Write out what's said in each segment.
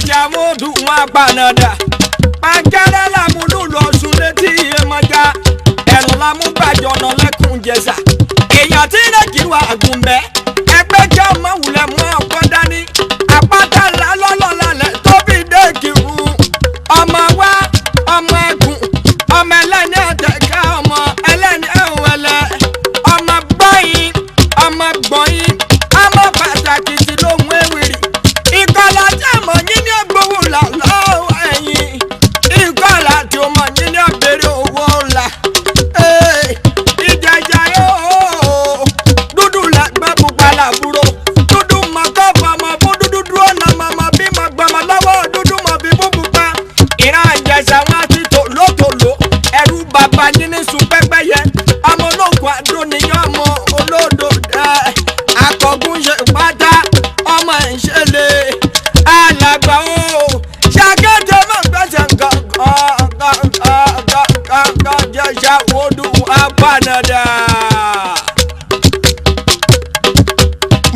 jaja modu mabanada pankara la mulu lo sule ti emaja ero la mu bajo no lekun jesa èyàn tí le kiwa agunbe ẹgbẹ́ ja ma wule mo kodani apata la lolola le tó bi de kiru ọmọ wa ọmọ ẹkùn ọmọ ẹlẹ́ni àtẹ̀ká ọmọ ẹlẹ́ni ẹ̀wẹ̀lẹ̀ ọmọ gbọ́yìn ọmọ gbọ́yìn ọmọ pàtàkì tí lóhun ewìrì ìkọlà tí ọmọ yín ní ọgbọ́wò là lọ́wọ́ ẹ̀yìn ìkọlà tí ọmọ yín ní ọbẹ̀rẹ̀ owó là ìjẹjà yóò dúdú làgbà pupa làbúrò dúdú mọ̀kọ́ fọmọ bú dúdú dúró nà mọ̀mọ́ bí mọ̀ gbọmọ lọ́wọ́ dúdú mọ̀ bí bú pupa ìran àjẹsà wọn ti tò lótòló ẹrú bàbá yín ní sùn pẹ́pẹ́yẹ ọmọ ológun àdó nìyẹn ọmọ olódò akọ̀gùn ṣe pátá ọmọ ìṣẹ̀lẹ̀ alàgbà o sakete mọ̀ gbẹ́sẹ̀ kankan jẹ́sà wọ́dù abánadà.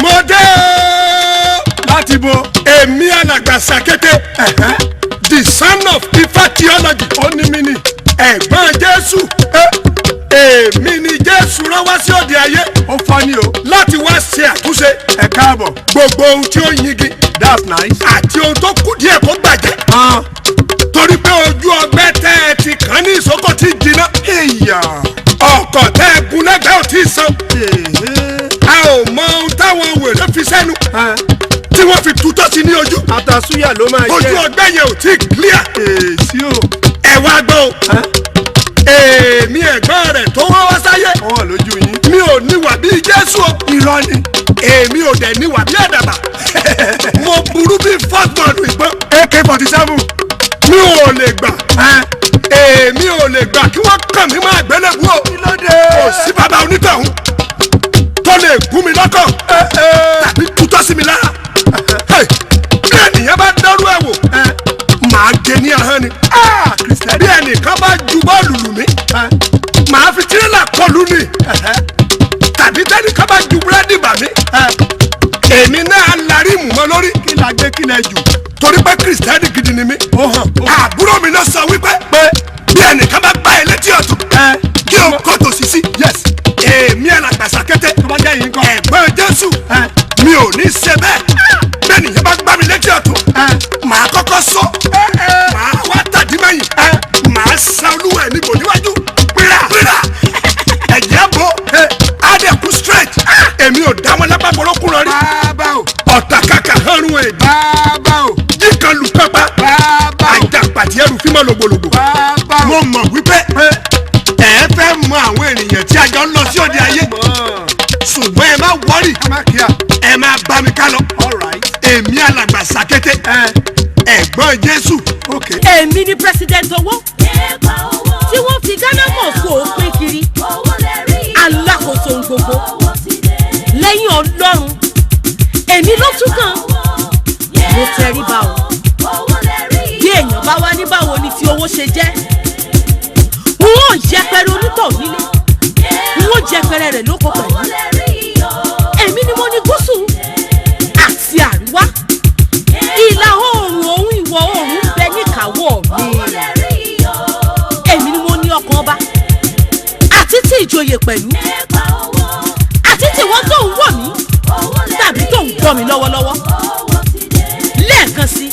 mo dé láti bo èmi alàgbà sakete the son of Ifá theology ó ní mi ní ẹ̀gbọ́n Jésù èmi ni Jésù rán wá sí òde ayé ó fọ́ ni o láti wá ṣe àtúnṣe ẹ káàbọ̀ gbogbo ohun tí ó yingi that's nice àti ohun tó kù díẹ̀ kó gbàjẹ́ torí pé ojú ọgbẹ́ tẹ́ ẹ ti kàn ní ìsókò tí jiná ọkọ̀ tẹ́ ẹ gun lẹ́gbẹ̀ẹ́ ò tí ì san a ò mọ ohun táwọn wèrè fi sẹ́nu tí wọ́n fi tutọ́ sí ní ojú àtàsúyà ló máa jẹ́ ojú ọgbẹ́ yẹn ò tí ì clear èsì o ẹ wá gbọ́ èmi ẹ̀gbọ́n rẹ̀ tó wá wá sáyé wọ́n lójú yín mi ò níwà bíi Jésù irọ́ ni èmi ò dẹ̀ níwà bíi àdàbà mo burú bíi fọ́gbọ̀nù ìbọn AK-47 mi ò lè gbà èmi ò lè gbà kí wọ́n kàn mí máa gbẹ́lẹ́kú o kò sí bàbá onítọ̀hún tó lè gún mi lọ́kàn tàbí tutọ́ sí mi lára bí ènìyàn bá dọ́rú ẹ̀ wò màá gé ní ahọ́n ni bí ẹnìkan bá ju bọ́ọ̀lù lù mí màá fi tirẹ́là kọlù ni tàbí tẹ́nìkan bá ju búrẹ́dì bà mí èmi náà larí mọ́ lórí kí la gbé kí la jù torí pé kìrìsìtẹ́nì gidi ni mí àbúrò mi náà sọ wípé bí ẹnìkan bá gbá ẹ létí ọ̀tún kí o kó tòsí sí èmi alàgbà sakete ẹ̀gbọ́n Jésù mi ò ní ṣe bẹ́ẹ̀ bẹ́ẹ̀ nìyẹn bá gbá mi létí ọ̀tún màá kọ́kọ́ sọ màá wá tàdí mẹ́yìn màá sa olúwa ẹ̀ níbo níwájú pírà ẹ̀jẹ̀ bò adẹ̀kú straight èmi ò dá wọn lápá burúkú lọ rí ọ̀tà kàkà hàrùn ẹ̀ jíkan lù pápá àjàpàtì ẹrù fímọ̀ lògbòlògbò mo mọ̀ wípé ẹ fẹ́ mọ àwọn ènìyàn tí a jọ ń lọ sí òde ayé ṣùgbọ́n ẹ má wọ́rì ẹ má bá mi ká lọ èmi alàgbà sakete ẹ̀gbọ́n Jésù. èmi ni president owó tí wọ́n fi Ghana mọ̀ kó o pín kiri alákòóso gbogbo lẹ́yìn Ọlọ́run èmi ló tún kàn mo tẹríba o bí èèyàn bá wá ní báwo ni ti owó ṣe jẹ́ n ó jẹpẹrẹ onítọ̀ nílé n ó jẹpẹrẹ rẹ̀ lóko pẹ̀lú èmi ni mo ní gúúsù àti àríwá ìlà oòrùn òun ìwọ̀ oòrùn bẹ níkàáwọ́ mi èmi ni mo ní ọkàn ọba àti tí ìjòyè pẹ̀lú àti tí wọ́n tó ń wọ̀ mí tàbí tó ń gbọ́ mi lọ́wọ́lọ́wọ́ lẹ́ẹ̀kan sí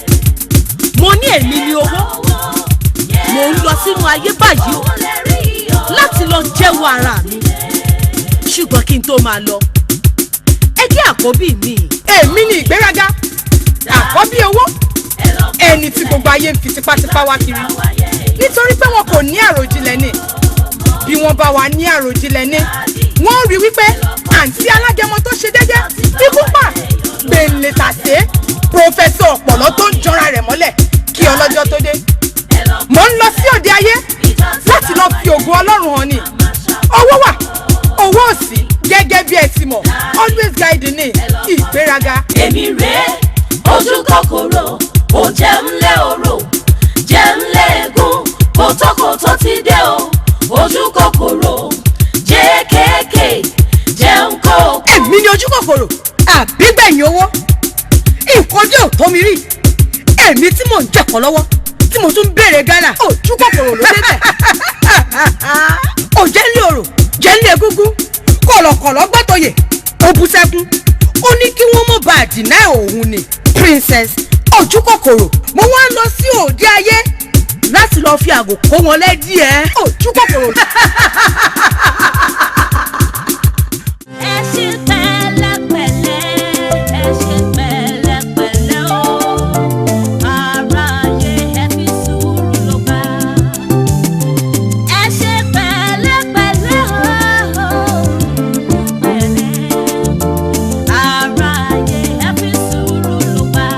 mo ní èmi ní owó mo ń lọ sínú ayé báyìí o láti lọ jẹ́wọ́ ara mi ṣùgbọ́n kí n tó máa lọ ẹgbẹ́ àkọ́bí mi. èmi ni ìgbéraga àkọ́bí owó ẹni tí gbogbo ayé ń fi tipátipá wá kiri nítorí pé wọn kò ní àròjinlẹ̀ ni bí wọ́n bá wà ní àròjinlẹ̀ ni wọ́n rí wípé àǹtí alágẹmọ tó ṣe déédé ikú pa gbèǹlè tàṣé pòfẹ́sọ̀ ọ̀pọ̀lọ́ tó ń jọra rẹ̀ mọ́lẹ̀ kí ọlọ́jọ́ tó dé. mo ń lọ sí òde ayé láti lọ fi ògo Ọlọ́run hàn ni owó wà owó òsì gẹ́gẹ́ bí ẹ ti mọ̀ always guide ní ìgbéraga. èmi rèé ojú kòkòrò ò jẹun lé oró jẹun lé egun kòtókòtó ti dé o ojú kòkòrò jẹ́ kéèké jẹun kó. èmi ni ojú kòkòrò àbígbẹ̀yìn owó nǹkan tí ò tó mi rí èmi tí mò ń jẹ̀kọ́ lọ́wọ́ tí mo tún béèrè gánà ojú kòkòrò ló débẹ̀. ò jẹ́ ní òrò jẹ́ ní egúngún kọ̀lọ̀kọ̀lọ̀ gbọ́tọ̀yè ó bú sẹ́kún ó ní kí wọ́n mọ̀ bá àdínà òun ni princess ojú kòkòrò mo wá lọ sí òde ayé láti lọ fi àgò kó wọn lẹ́dí ẹ̀ ojú kòkòrò. ẹ ṣe pẹ̀lẹ́pẹ̀lẹ́ ẹ ṣe pẹ̀lẹ́pẹ̀lẹ́ o aráyé ẹ fi sùúrù ló bá ẹ ṣe pẹ̀lẹ́pẹ̀lẹ́ o pẹ̀lẹ́ aráyé ẹ fi sùúrù ló bá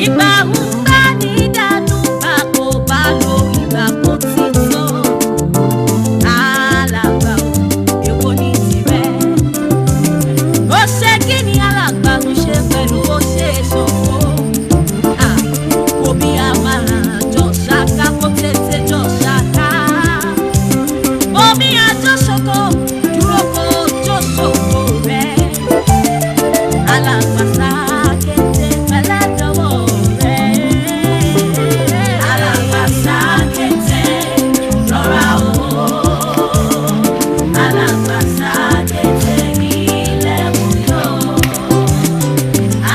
ìgbà ń bá ní dànù bá kò bá lo ìgbà kò tí tó. Alàgbà o, èwo ni tirẹ̀? Ó ṣe kí ni alàgbà ń ṣe pẹ̀lú ó ṣe ṣòfò? Omi àmàlà jọ ṣáká kó tètè jọ ṣáká. Omi àjọṣoko dúró kó jọ ṣòfò rẹ̀. Alàgbà sákété pẹ̀lẹ́ dọ̀wọ́ rẹ̀. Alàgbà sákété rọra o. Alàgbà sákété ilẹ̀kùn yọ.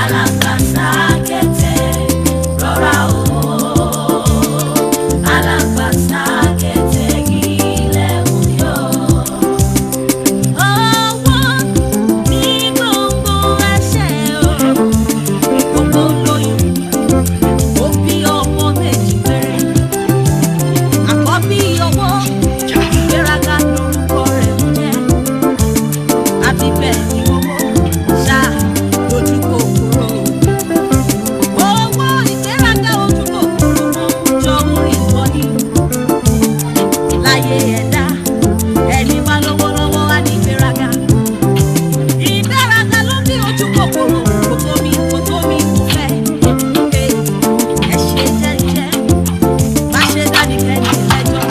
Alàgbà sákété rọra o. Alàgbà sákété ilẹ̀kùn yọ. Owó ní gbogbo ẹsẹ̀ o. Gbogbo lóyún ó bí ọmọ méjì péré. Àkọ́bí owó ìgbéraga lórúkọ rẹ̀ ń jẹ́. Àbíbẹ̀ ni owó ṣá lójú kòkòrò. Owó ìgbéraga ojú kòkòrò mọ́ jọ orí ìkọ́ni. Láyé ẹ̀dá ẹni bá lówó lọ́wọ́ á ní ìgbéraga. Ìgbéraga ló bí ojú kòkòrò kò tó mi kò fẹ́. Ẹ ṣe jẹ́jẹ́ má ṣe dání kẹ́ni lẹ́jọ́.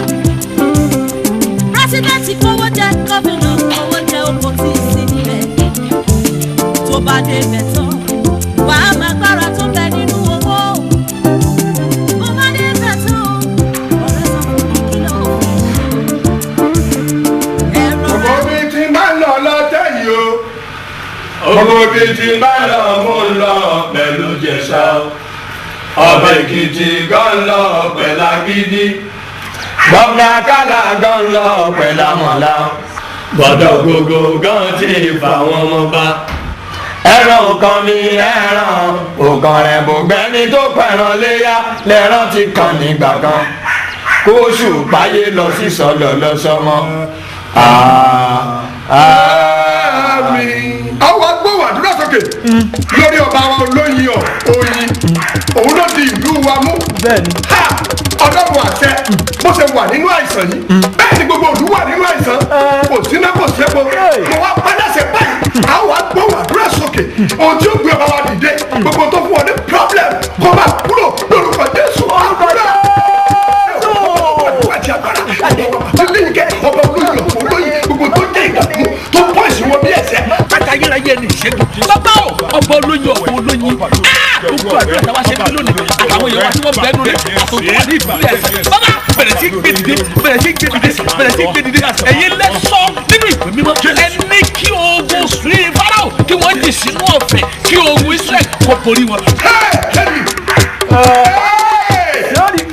Pírẹ́sídẹ̀ntì kówó jẹ gómìnà kówó jẹ oko tí ì sí níbẹ̀. Tó bá débẹ̀ tán wà á máa gbára tó bẹ nínú owó. Tó bá débẹ̀ tán ọ̀rẹ́ sọ fún mi kí ló fẹ́ ṣe. Ẹ rọra ọmọ mi ti máa ń lọ lọ́tẹ̀ yìí o. ọmọ mi ti máa ń lọ mú un lọ pẹ̀lú jẹ̀sà. ọbẹ̀ èkìtì gan lọ pẹ̀lú agídí. gbọ̀ngàn àkàlà gan lọ pẹ̀lú àmọ̀lá. gbọ̀dọ̀ gbogbo gan ti fà wọ́n mọ́ bá. ẹran kan mi ẹran òkan rẹ̀ bò gbẹ́ni tó pẹ̀ràn léyà lẹ́ràn ti kàn nígbà kan. kóṣù páyé lọ sí sọlọ lọ́sọmọ. àwọn agbóhùn àdúrà sókè lórí ọba wa olóyin oyin òun ló di ìlú wa mú. ọlọ́run àṣẹ bó ṣe wà nínú àìsàn yìí bẹ́ẹ̀ ni gbogbo òlú wà nínú àìsàn kò síná kò sẹ́po mo wá pálásẹ̀ báyìí àwọn agbóhùn àdúrà sókè ohun tí ó gbé ọba wa dìde gbogbo tó fún ọ ní problem kó máa kúrò lórúkọ Jésù. àti agbára àtìlẹ́yìnkẹ́ ọba olóyè ọ̀pọ̀ olóyè gbogbo tó jẹ́ ìdààmú tó pọ̀ ìsìn wọn bí ẹ̀sẹ̀. kàtà ayérayé ni ìṣègùn bàbá o ọba olóyin ọ̀pọ̀ olóyin gbogbo àdúrà táwa ṣe bí lónìí àtàwọn èèyàn wa tí wọ́n bẹ̀ẹ́nu rẹ̀ àtòkò wà ní ìpínlẹ̀ ẹ̀sẹ̀ bàbá bẹ̀rẹ̀ sí gbé dìde bẹ̀rẹ̀ sí gbé dìde bẹ̀rẹ̀ sí gbé dìde ẹ̀yin lẹ́sọ̀ nínú ìpè mímọ́ ẹni kí ogun sùn Fáráò kí wọ́n jì sínú ọ̀fẹ́ kí ogun Israẹl kó borí wọn.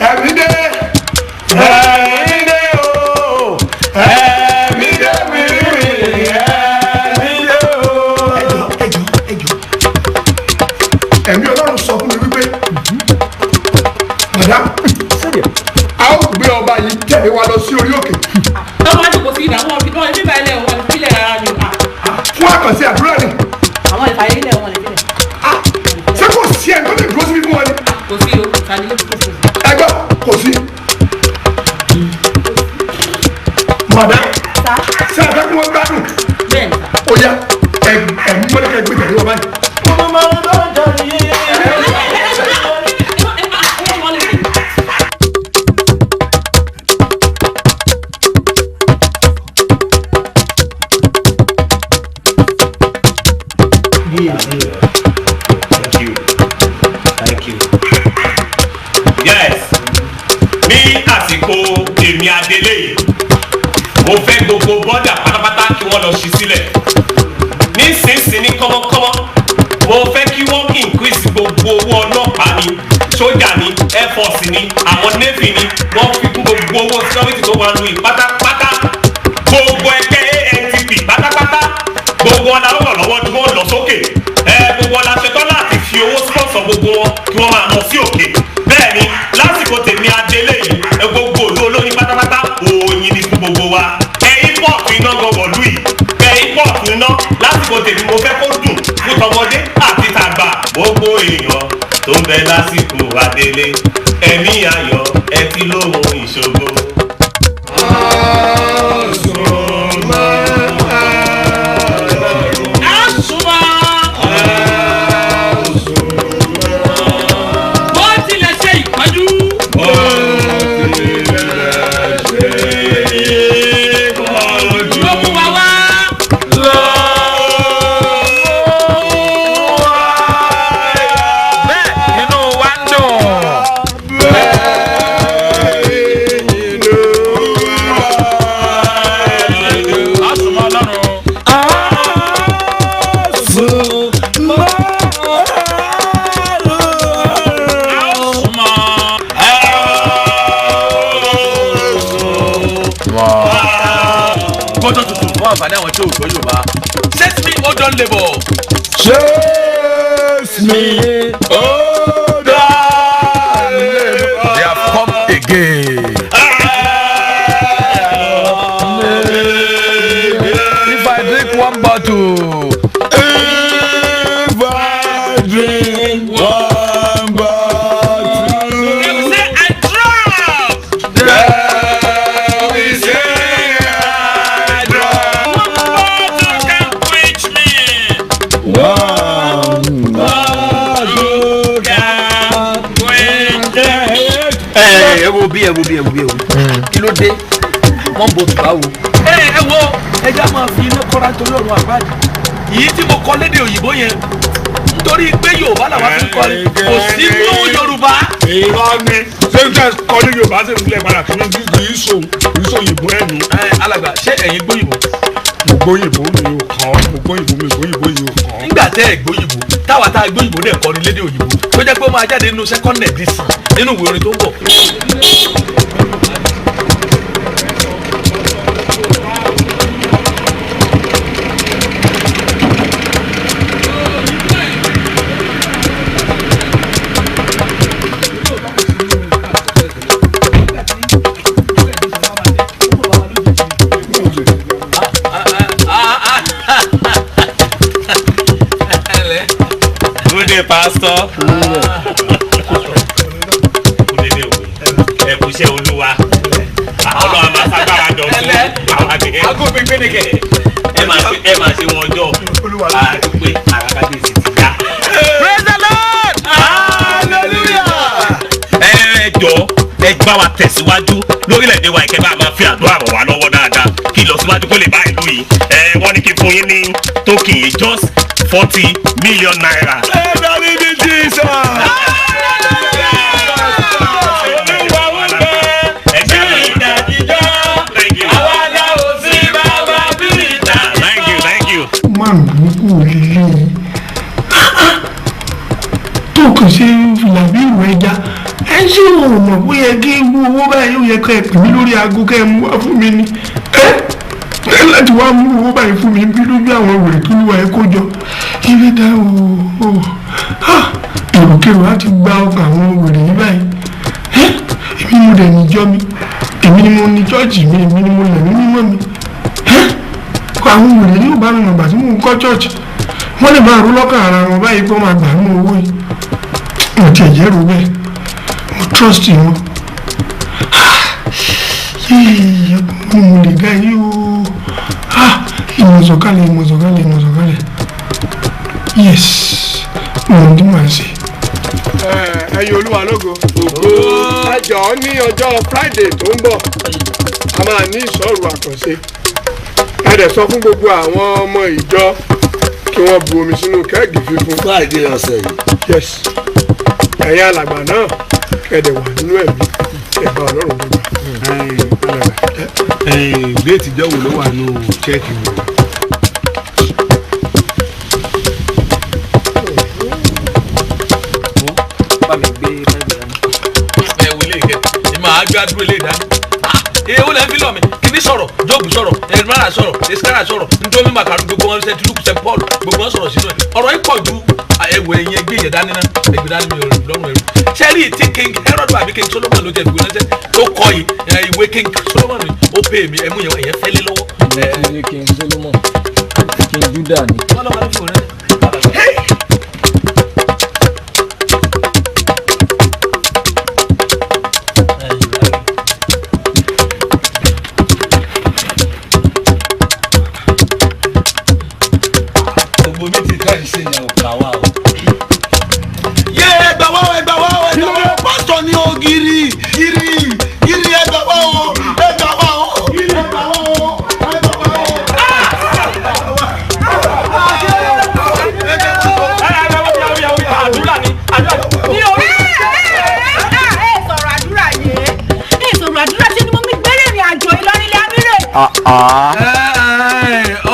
ẹ̀mí dé ẹ̀mí dé o ẹ̀mí dé wíwí ẹ̀mí dé o. ẹ̀mí Ọlọ́run sọ fún mi wípé madam a ó gbé ọba yìí tẹ̀lé wa lọ sí orí òkè. Tọ́wọ́ àdúgbò sí ìdáwọ́ ọ̀gbìn náà bíbá ilẹ̀ wọn ìpínlẹ̀ ara ni. fún àkànṣe àdúrà ni. Àwọn ìfàyè ilẹ̀ wọn ìpínlẹ̀. ṣé kò sí ẹni tó lè dúró síbí fún wọn ni. Kò sí o, ìtàlẹ́ ló kò sí. ẹgbẹ́ kò sí. madam ṣé ẹ fẹ́ kí wọ́n gbádùn. Bẹ́ẹ̀ ni. ó yá ẹ̀mí mọ́lẹ́kẹ́ gbé tẹ̀lé wọn báyìí. Thank you. kọ́mọ́kọ́mọ́ mo fẹ́ kí wọ́n increase gbogbo owó ọlọ́pàá ni sójà ni air force ni àwọn navy ni wọ́n fi kún gbogbo owó security tó wà lóyún pátápátá gbogbo ẹgbẹ́ ANTP pátápátá gbogbo ọ̀la lọ́wọ́ tí wọ́n lọ sókè gbogbo ọ̀la ṣetán láti fi owó sponsor gbogbo wọn kí wọ́n máa lọ sí òkè bẹ́ẹ̀ ni lásìkò tèmi adélé yìí gbogbo òlu olóyin pátápátá òòyìn ni fún gbogbo wa pọ́ọ̀tù iná gbọ̀ngàn lù yìí pọ́ọ̀tù iná lásìkò tèmi mo fẹ́ kó dùn fún tọmọdé àti tàgbà gbogbo èèyàn tó ń bẹ lásìkò adélé ẹ̀mí ayọ̀ ẹ ti lóhun ìṣògo. Set me hold on label. Chase me hold on label. They have come again. If I drink one bottle. If I drink one bottle. They will say I drop. They will say I drop. ẹ wo bí kí ló dé wọ́n bò tó báwo. ẹ wo ẹja máa fi iná kọ́ra torí ọ̀run àgbàdì yìí tí mo kọ́ lédè òyìnbó yẹn nítorí pé yorùbá làwọn fi kọ́ ni kò sí nínú yorùbá. ìrọ̀ ni ṣé n tẹ́ kọ́ ní yorùbá ṣe ń filẹ̀ padà kí n kì í so òyìnbó ẹ̀ nù. alàgbà ṣé ẹ̀yin gbóyìnbó. mo gbóyìnbó mi ò kàn mo gbóyìnbó mi gbóyìnbó yìí ò kàn. nígbà tẹ́ ẹ̀ gbóyìnbó táwa tá a gbóyìnbó dẹ̀ kọ́ ni lédè òyìnbó tó jẹ́ pé ó máa jáde nínú second edition nínú ìwé orin tó ń bọ̀. Pastor. Ẹ kú iṣẹ́ Olúwa. Ọlọ́run máa sábàá dọ̀ fún àwọn àgbẹ̀. Agogo gbẹdẹgẹ. Ẹ máa ṣe wọn jọ. Àdúpẹ́ àràkàdésì ti dá. Praise the Lord. Hallelujah. Ẹ jọ ẹ gbá wa tẹ̀síwájú lórílẹ̀‐èdè wa ìkẹ́ bá máa fi àdúrà ràn wá lọ́wọ́ dáadáa kí ìlọsíwájú kó lè bá ìlú yìí. Wọ́n ní kí n fún yín ní tókì yìí just 40 million naira. Kò sí fìlà bí ìwé ẹja ẹ ṣé o mọ̀ bóyá kí ewu owó báyìí ó yẹ ká ẹ pè mí lórí aago ká ẹ mú wá fún mi ni ẹ láti wá mú owó báyìí fún mi bí lójú àwọn wèrè kí olúwa ẹ kó jọ ilé dá o èròkèrò láti gba ọkọ àwọn wèrè yìí báyìí èmi mo dẹ̀ níjọ́ mi èmi ni mo ní chọ́ọ̀chì mi èmi ni mo lẹ̀ ní mímọ́ mi àwọn wèrè yóò bá mi mọ̀ gbà tí mo ń kọ́ chọ́ọ̀chì wọ́n lè máa rú lọ́kàn ara wọn báyìí kó máa gbà mú owó yìí mo ti ẹ̀jẹ̀ rò bẹ́ẹ̀ mo trust wọn mo lè ga yìí o ìmọ̀sọ̀kalẹ̀ yes mo ní màá ṣe. ẹ̀yin olúwa lógo ẹ jọ̀ọ́ ní ọjọ́ Friday tó ń bọ̀ a máa ní ìṣọ́ru àkànṣe ẹ dẹ̀ sọ fún gbogbo àwọn ọmọ ìjọ kí wọ́n bu omi sínú kẹ́ẹ̀gì fífún. Friday ọ̀sẹ̀ yìí. yes ẹ̀yin alàgbà náà kẹ̀dẹ̀ wà nínú ẹ̀mí ẹ̀bá ọlọ́run gbogbo. déètì jẹ́ wo ló wà nínú chẹ́ẹ̀kì mi. bá mi gbé báyìí dání. ẹ wo ilé ìkẹ́ ẹ máa gbádùn ilé ìdání. èèwọ̀ lẹ́ fi lọ mi kìíní sọ̀rọ̀ jọ́ọ̀bù sọ̀rọ̀ ẹ̀rọ̀mọ́ra sọ̀rọ̀ ẹ̀sìkára sọ̀rọ̀ nítorí màkàrú gbogbo wọn ṣe tìlúkù ṣe paul gbogbo wọn sọ̀rọ̀ sínú ẹ̀ ọ̀rọ̀ yìí pọ̀ ju ẹ̀wọ̀ ẹ̀yìn ẹgbẹ́ yẹn dání náà ẹgbẹ́ dání mi lọ́rùn ẹ̀rù sẹ́rí tí king herod àbí king solomon ló jẹ́ ìwé náà tó kọ́ yìí ìwé king solomon ó pè mí ẹ̀mú yẹn fẹ́lẹ́ lọ́wọ́. ìwé king solomon king judah ni.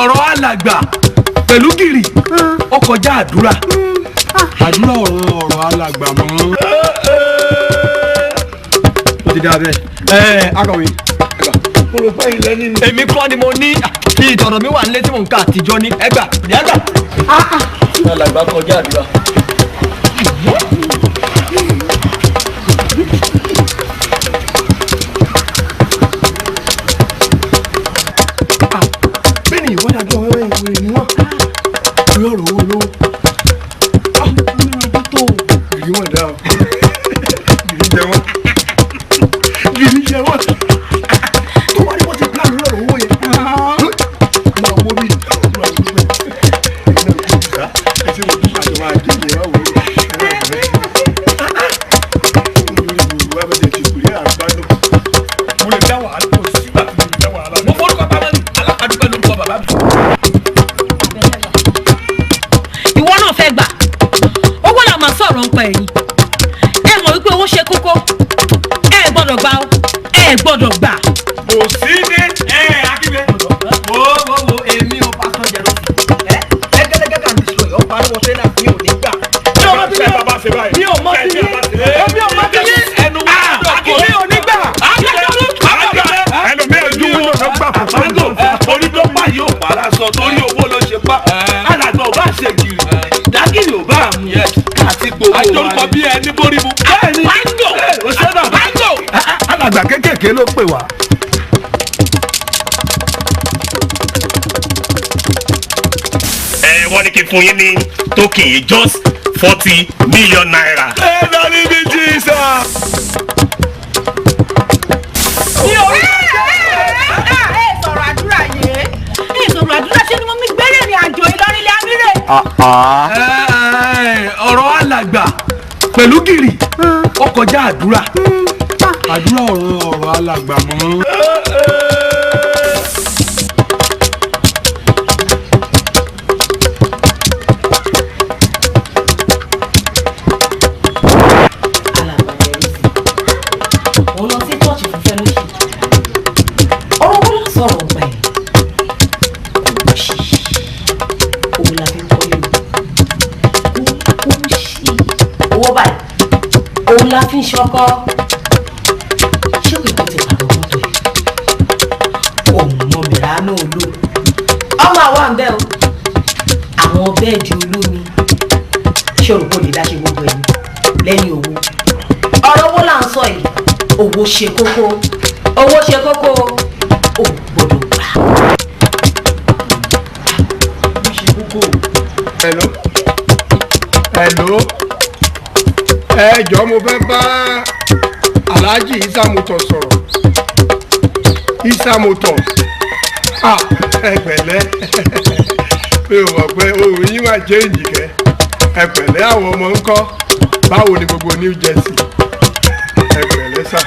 ọ̀rọ̀ alàgbà pẹ̀lú gìrì ó kọjá àdúrà. àdúrà ọ̀rọ̀ alàgbà mọ́. ó ti dá bẹ́ẹ̀. akọ̀wé. èmi kọ́ ni mo ní kí ìtọ̀nà mi wà nílé tí mò ń ka àtijọ́ ní ẹgbà ní ẹgbà. alàgbà kọjá àdúrà. alàgbà kékèké ló pè wá. wọ́n ní kí n fún yín ní tókì yìí just 40 million naira. ẹ lọ níbi jíìsà. mi ò rí sọ̀rọ̀ àdúrà yìí ìsọ̀rọ̀ àdúrà ṣé ni mo mi gbẹ́rẹ́ ìrìn àjò ìlọrinlẹ̀ amírè. ọ̀rọ̀ alàgbà pẹ̀lú gìrì ó kọjá àdúrà. àdúrà ọ̀rọ̀ alàgbà mọ́. la fi ń ṣọkọ ṣé kò tó ti pàdé mọ́tò yìí òun mọ mìíràn olú ọmọ àwa ń bẹ o àwọn bẹ́ẹ̀dì olómi ṣé òrùkọ lè dá ṣe gbogbo ẹni lẹ́yìn owó ọ̀rọ̀ owó là ń sọ yìí owó ṣe kókó ò gbọ́dọ̀ gbà. Hello ẹ jọ̀ọ́ mo fẹ́ bá Alhaji Isa Motors sọ̀rọ̀ Isa Motors ẹ pẹ̀lẹ́ mi ò mọ̀ pé ohun yín wà jẹ́ ìjìkẹ́ ẹ pẹ̀lẹ́ àwọn ọmọ ńkọ́ báwo ni gbogbo New Jersey ẹ pẹ̀lẹ́ sà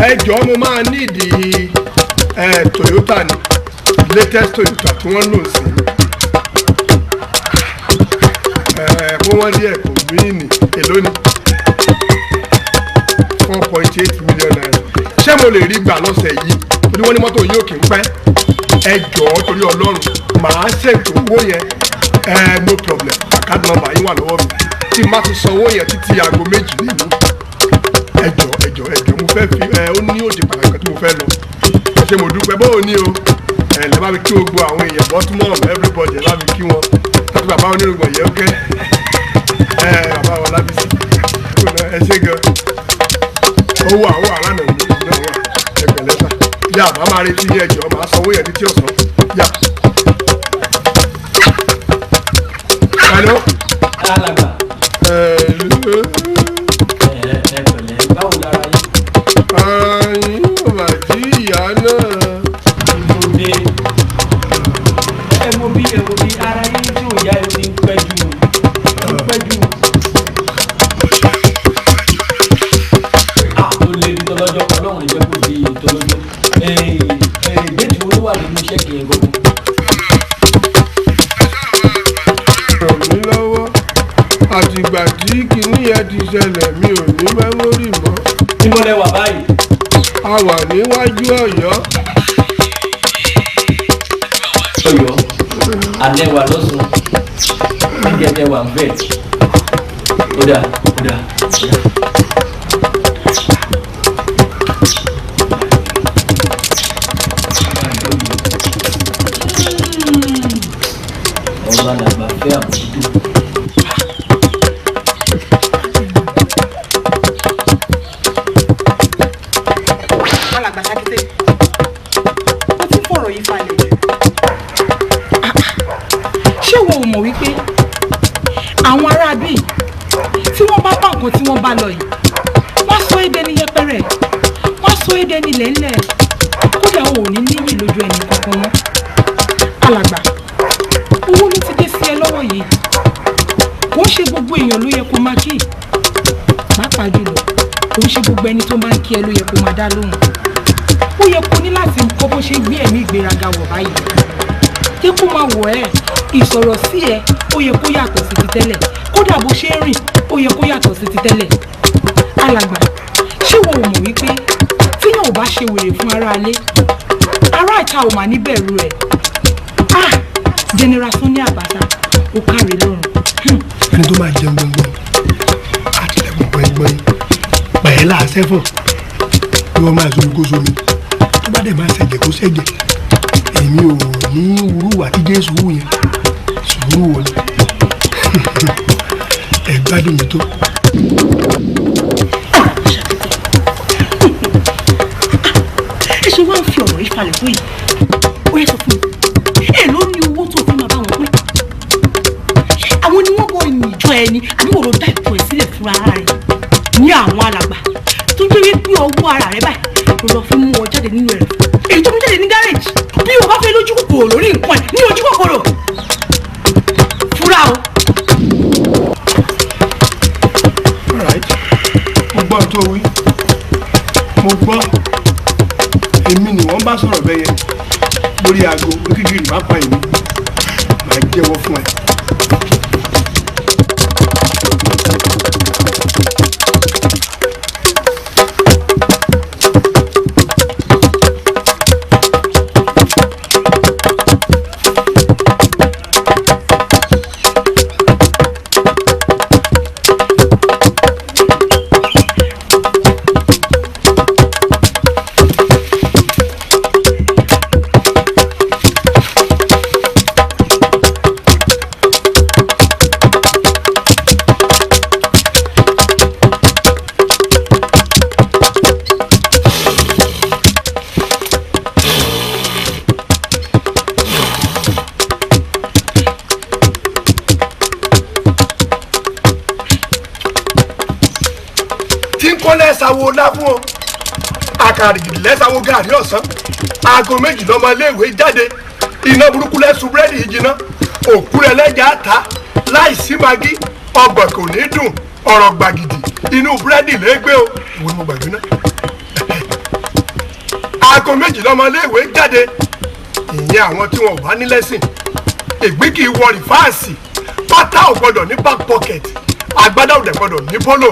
ẹ jọ̀ọ́ mo máa nídìí Toyota ni latest Toyota tí wọ́n lò sí kó wọ́n rí ẹ̀kọ́ míìnì èló ni 4.8 million naira ṣé mo lè rí gbà lọ́sẹ̀ yìí torí wọ́n ní mọ́tò yìí ò kí ń pẹ́ ẹ jọ̀ọ́ torí Ọlọ́run màá ṣètò owó yẹn no problem account number yín wà lọ́wọ́ mi tí má ti sanwó yẹn títí aago 2 nínú ẹjọ mo fẹ́ fi ó ní òde pàtàkì kan tí mo fẹ́ lọ ṣé mo dúpẹ́ bó o ní o lè bá mi kí gbogbo àwọn èèyàn bọ́túmọ̀ everybody bá mi kí wọn láti bàbá onírògbọ̀n yẹn ókè bàbá wọn lábísí ẹ ṣe gan owó àwọn àlànà mi náà wà ẹgbẹ̀lẹ́ta yà máa máa retí ní ẹjọ́ máa sanwó yẹn títí ọ̀sán yà. Hello. alàgbà. Pẹ̀lẹ́ báwo lára yín. ayin ọba jí ìyá náà. ìmọ̀dé ẹ wo bí ara yín tí ò yá ẹ ti ń pẹ́ jù ń pẹ́ jù. ó lé ní tọ́lọ́jọ́ ọlọ́run ìjẹ́ kó di tọ́lọ́jọ́ déètì wo ló wà nínú iṣẹ́ kìí gbogbo. ràn mí lọ́wọ́ àtìgbà tí kinní yẹn ti ṣẹlẹ̀ mi ò ní mẹ́mórì mọ́. níbo lẹ wà báyìí. a wà níwájú Ọ̀yọ́. Ọ̀yọ́ alẹ́ wa lọ́sùn níjẹ̀jẹ̀ wà ń bẹ̀. ó dà. ọba làgbà fẹ́ àbójútó. alàgbà sakete ó ti fọ̀rọ̀ yìí falẹ̀ jù. ṣé wo ò mọ̀ wípé àwọn ará bíi tí wọ́n bá bá nǹkan tí wọ́n bá lọ yìí wọ́n sọ èdè ní yẹpẹrẹ wọ́n sọ èdè ní lẹ́lẹ̀ kódà wọn ò ní níyì lójú ẹnì kankan mọ́. alàgbà owó ló ti dé sí ẹ lọ́wọ́ yìí kò ń ṣe gbogbo èèyàn ló yẹ kó máa kí pàápàá jùlọ kò ń ṣe gbogbo ẹni tó máa ń kí ẹ ló yẹ kó máa dá lóhùn. ó yẹ kó ní láti kọ́ bó ṣe gbé ẹ̀mí ìgbéraga wọ̀ báyìí kí kó máa wọ̀ ẹ́ ìsọ̀rọ̀ sí ẹ ó yẹ kó yàtọ̀ sí ti tẹ́lẹ̀ kódà bó ṣe ń rìn ó yẹ kó yàtọ̀ sí ti tẹ́lẹ̀. alàgbà ṣé wo ò mọ̀ wípé tíyàn ò bá ṣe wèrè fún aráalé ará ìta ò mà ní bẹ̀rù ẹ̀. general Sani Abacha ó káre lọ́rùn. ẹni tó máa jẹun gbọ̀ngbọ̀n àtìlẹ́kùn gbọ̀ngbọ̀n pẹ̀lú àṣẹ́fọ̀ ni wọ́n máa sọmi kó sọmi tó bá dẹ̀ máa ṣẹ̀jẹ̀ kó ṣẹ̀jẹ̀ èmi ò ní wúrúwà tí Jésù wù yẹn sùúrù wọlé ẹ gbádùn mi tó. ẹ ṣe wá ń fi ọ̀rọ̀ yìí falẹ̀ tó yìí ó yẹ sọ fún mi èló ní owó tó fi máa bá wọn pín àwọn ni wọ́n bọ ìjọ ẹni àbí wọ́n lọ dá ètò ẹ̀ sílẹ̀ fún ara rẹ̀ ní àwọn alàgbà tó ń gbé pé ọwọ́ ara rẹ̀ báyìí ló lọ fi mú ọ jáde nínú ẹ̀rọ èyí tó ń jáde ní gáréèjì bí o bá fẹ́ lójú kòkòrò lórí nǹkan ẹ̀ ní ojú kòkòrò fúra o. mo gbọ́ tó wí mo gbọ́ èmi ni wọ́n bá sọ̀rọ̀ bẹ́ẹ̀ yẹn lórí aago kíkiri má pa èmi màá jẹ́wọ́ fún ẹ. lẹ́sàwó láfún o àkàrìgìrì lẹ́sàwó gàrí ọ̀sán aago 2 lọ́mọ iléèwé jáde iná burúkú lẹ́sùn búrẹ́dì ìjìnà òkú rẹ̀ lẹ́jà ta láìsí magi ọgbọ̀n kò ní dùn ọ̀rọ̀ gbàgìdì inú búrẹ́dì lẹ́gbẹ́ o ìwé mo gbàgbé náà aago 2 lọ́mọ iléèwé jáde ìyẹn àwọn tí wọn ò bá ní lẹ́sìn ìgbín kì í wọ rìfáàsì pátá ò gbọdọ̀ ní back pocket agbádá ò dẹ̀ gbọdọ̀ ní polo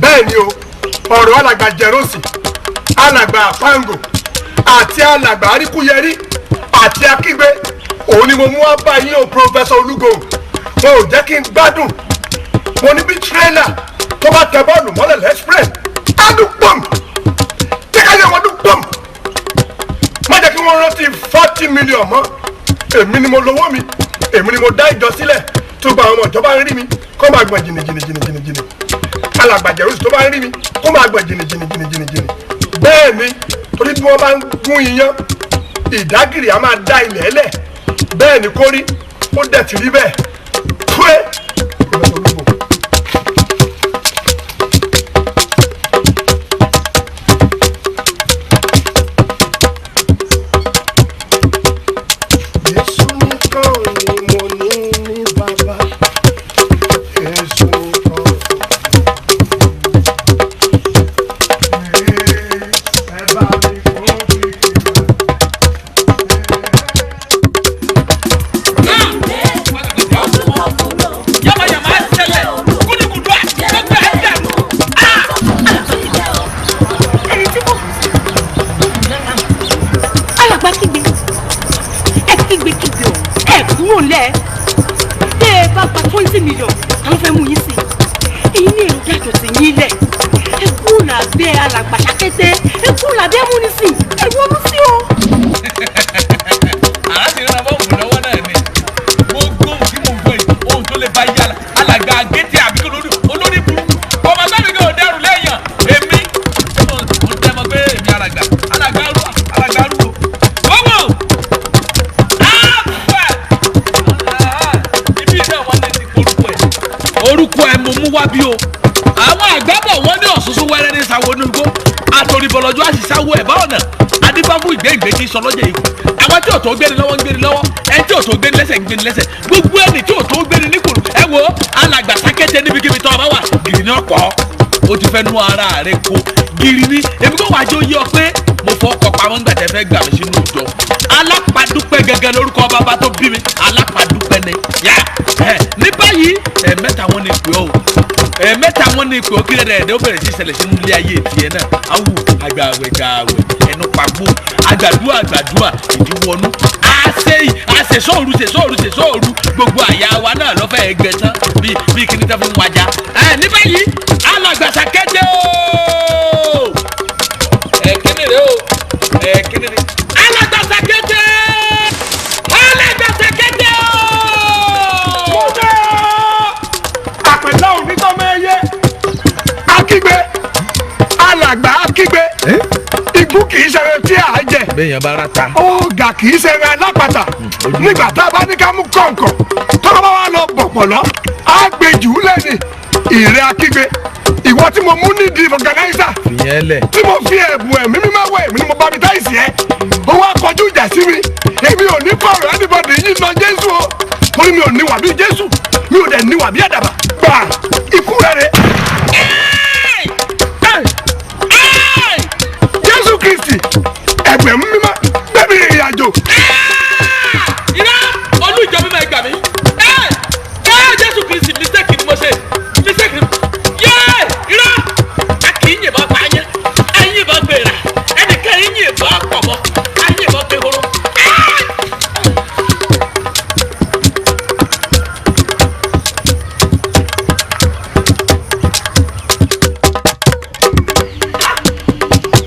bẹ́ẹ̀ ni o ọ̀rọ̀ alàgbà jẹ̀rọ̀sì alàgbà àpáǹgò àti alàgbà àríkúyẹrí àti akígbe òun ni mo mú wá bá yín o pọfẹsọ olúgo wọn ò jẹ́ kí n gbádùn mo ní bí tírélà tó bá tẹ bọ́ọ̀lù mọ́lẹ̀ lẹ́sprẹ́s adùn pọ́m kíkàlẹ́ wọn dùn pọ́m má jẹ́ kí wọ́n rántí 40 million mọ́ èmi ni mo lówó mi èmi ni mo dá ìjọ sílẹ̀ tó gba àwọn ìjọba ń rí mi kó máa gbọ̀n jìnnìjìnnìjìnnìjìnnì alàgbàjẹ̀rù tó bá ń rí mi kó máa gbọ̀n jìnnìjìnnìjìnnìjìnnì bẹ́ẹ̀ ni torí bí wọ́n bá ń gún iyán ìdágìrì a máa dá ilẹ̀ ẹlẹ̀ bẹ́ẹ̀ ni kórí ó dẹ̀ ti rí bẹ́ẹ̀ pé. alagba sakete eku làbí ẹmúnisì ẹwọ ló sí o. arábìnrin náà bọ́ òun lọ́wọ́ náà ni gbogbo ohun tí mo gbọ́ yìí ohun tó lè bá yí alàgbà gétè àbí olórí burúkú ọmọ sábì kò dẹrù lẹ́yìn èmi mo tẹ́ mọ pé èmi alàgbà rú o gbogbo ibi náà wọ́n lè ti orúkọ ẹ̀ mo mú wá bí o àwọn àgbàbọ̀ wọn ní ọ̀ṣunṣun wẹ́rẹ́ ní sáwọ́ onúgbó àtòrìbọ̀lọ́jọ́ àṣìṣàwọ̀ ẹ̀bá ọ̀nà adífáfú ìgbé tí sọ lọ́jọ́ yìí àwọn tí òtó gbéni lọ́wọ́ ń gbéni lọ́wọ́ ẹni tí òtó gbéni lẹ́sẹ̀ ń gbéni lẹ́sẹ̀ gbogbo ẹni tí òtó gbéni níkùn ẹ wo alàgbà sákẹ́tẹ̀ níbikíbi tó ọba wà gìrì ní ọ̀pọ̀ o ti fẹ́ nu ara rẹ ko gìrì ní èmi kò wájú yí ọ pé mo fọ ọkọ̀ pamọ́ ńgbà tẹ́ fẹ́ gbà mí sínú ìjọ alápàdúpẹ́ gẹ́gẹ́ lórúkọ bàbá tó bí mi alápàdúpẹ́ ni yá ní báyìí ẹ̀ẹ̀mẹ́ta wọn ni pè ọ́ ẹ̀ẹ̀mẹ́ta wọn ni pè ọ́ kí lẹ́dẹ̀ẹ́dẹ́ ó bẹ̀rẹ̀ sí ṣẹlẹ̀ sínú ilé ayé tiẹ̀ náà awù àgbàwẹ̀ ẹnu pàgbó àgbàdua ìdíwọ́nú àṣẹ sóòrù gbogbo àyà wa náà lọ́fẹ̀ẹ́ ẹgbẹ́ tán bí kíní tẹ́ fún wájà ní báyìí alàgbà Sakete o kíní rẹ o kíní rẹ alàgbà Sakete o. àpẹ̀lẹ́ òní tó mẹ́yẹ akígbe alàgbà akígbe ikú kì í ṣẹrẹ tí a jẹ bẹ́ẹ̀yàn bá ra ta ọ̀gà kì í ṣẹrẹ alápàtà nígbà tá a bá ní ká mú kọ̀ǹkọ̀ tọ́lá bá wà lọ bọ̀pọ̀lọ́ á gbé jù ú lẹ́ni ìrẹ́ akígbe ìwọ tí mo mú nídìí fọgànáísà tí mo fi ẹ̀bùn ẹ̀mí mímọ́ wẹ̀ mí ni mo bá mi táìsì ẹ̀ ó wá kọjú ìjà sí mi èmi ò ní fọ̀rọ̀ anybody yìí lọ Jésù o torí mi ò níwà bí Jésù mi ò dẹ̀ níwà bí àdàbà gbà ikú rẹ̀ rẹ̀. Jésù Kristi ẹgbẹ̀rún mímọ́ bẹ́ẹ̀ mi ìrìn àjò. irọ́ olú ìjọ mímọ́ ẹgbà mi Jésù Kristi mistake ni mo ṣe mistake ni irọ́ a kì í yìnbọn pa yẹn a yìnbọn gbèrà ẹnìkan yìí yìnbọn pọ̀ mọ́ a yìnbọn gbé horo.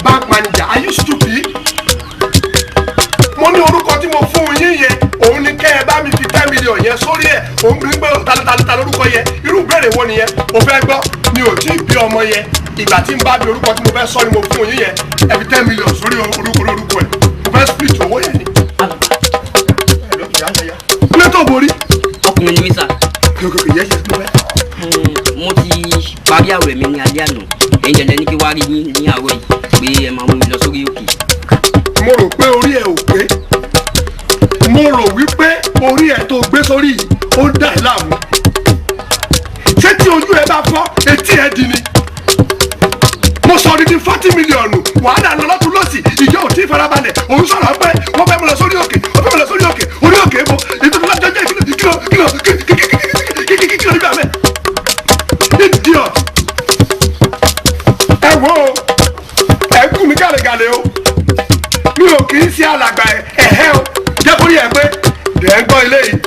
Bank manager, are you stupid? Mo ní orúkọ tí mo fún yín yẹn òun ní kẹ́ ẹ bá mi fi 10 million yẹn sórí ẹ̀ òun bí gbé ta lórúkọ yẹn irú ìbéèrè wo nìyẹn o fẹ́ gbọ́ mi ò tí ì bí ọmọ yẹn ìgbà tí n bá bí orúkọ tí mo fẹ́ sọ ni mo fún yín yẹn ẹ fi 10 million sórí orúkọ ẹ̀ mo fẹ́ split owó yẹn ni. ilé tó borí. ọkùnrin ni mí sà. kìkìkì yẹn ṣe sí mo fẹ́. mo ti parí àwẹ̀ mi ní alẹ́ àná ẹ̀yin jẹjẹ ní kí wá rí yín ní àárọ̀ yìí pé ẹ máa mú mi lọ sórí òkè. mo rò pé orí ẹ ò pé mo rò wípé orí ẹ tó gbé sórí yìí ó dà ẹ́ láàmú ṣé tí ojú ẹ bá fọ́ etí ẹ di ni mo sọ ní 40 mílíọ̀nù wàhálà lọ́tún lọ́sì ìjọ ò tí ì farabalẹ̀ òun sọ̀rọ̀ pé wọ́n fẹ́ mi lọ sórí òkè orí òkè bo ètò ìlú àjọjẹ kìlọ̀ nígbà mẹ́ idiot ẹ wo ẹ kú mi gàlẹ́gàlẹ́ o mi ò kì í ṣe alàgbà ẹ̀hẹ́ o jẹ́ kó rí ẹ pé dẹ̀ ń gbọ́ ilé yìí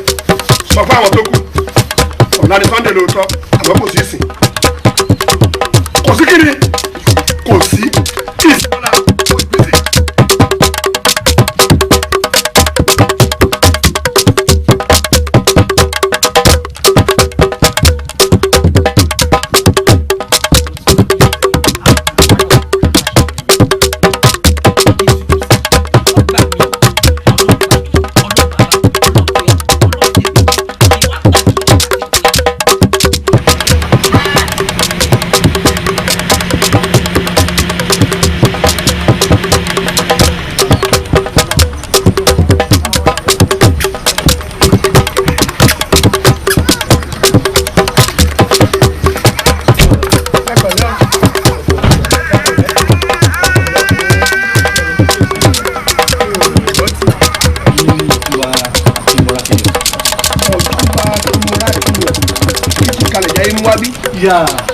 sọ fún àwọn tó kù ọ̀la ni Sunday lóòótọ́ àmọ́ ṣùgbọ́n kò sí ìsìn kò sí kíni kò sí ìsìnkọ́lá kò gbèsè.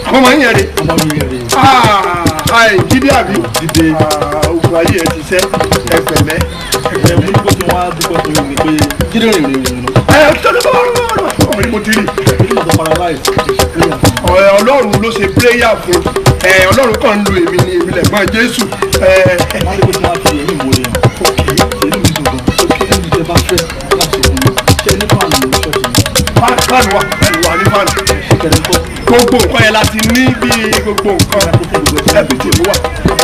àwọn ọmọ yẹn rè jíde àbí jíde òkú ayé ẹ ti sẹ ẹgbẹlẹ ẹgbẹlẹ mo ti wá dúpọ̀ tó yẹ pé jíde rìn rìn ọmọ ni mo ti rí ọlọ́run ló ṣe pléyà fún ọlọ́run kàn ń lo èmi ni èmi lẹ̀gbọ́n Jésù. fáànù wà ní fáànù gbogbo nǹkan yẹn láti ní bí gbogbo nǹkan ẹbí tí mo wà.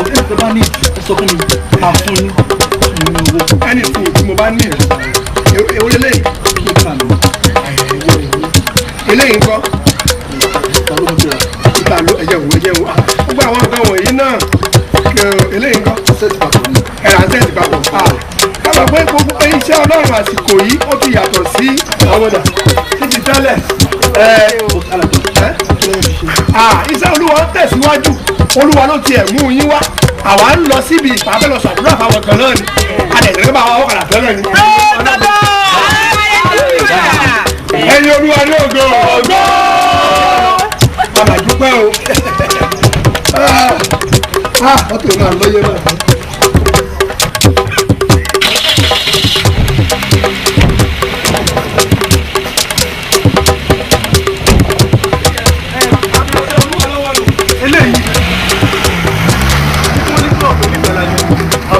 ọ̀sẹ̀ tó bá ní sọ fún mi máa fún yín owó. ẹni fún tí mo bá ní ewu lélẹ́yìn. eléyìí ńkọ́ ìtàló ẹ̀jẹ̀ wò gbogbo àwọn nǹkan wọ̀nyí náà eléyìí ńkọ́ ẹ̀rọ àtẹ̀tì papọ̀. kábà pé gbogbo iṣẹ́ Ọlọ́run àsìkò yìí ó ti yàtọ̀ sí ọmọdà títí tẹ́lẹ̀. Iṣẹ́ Olúwa ń tẹ̀síwájú Olúwa ló tiẹ̀ mú yín wá àwa ń lọ síbi ìpàdé lọ sàdúrà fáwọn kan náà ni adẹ̀sẹ̀ bá wa wọ́kàlà fẹ́ràn ni. ẹ̀yin Olúwa ní ògo ògo bàbá dúpẹ́ o wọ́n tó máa lọ́yẹ́ náà.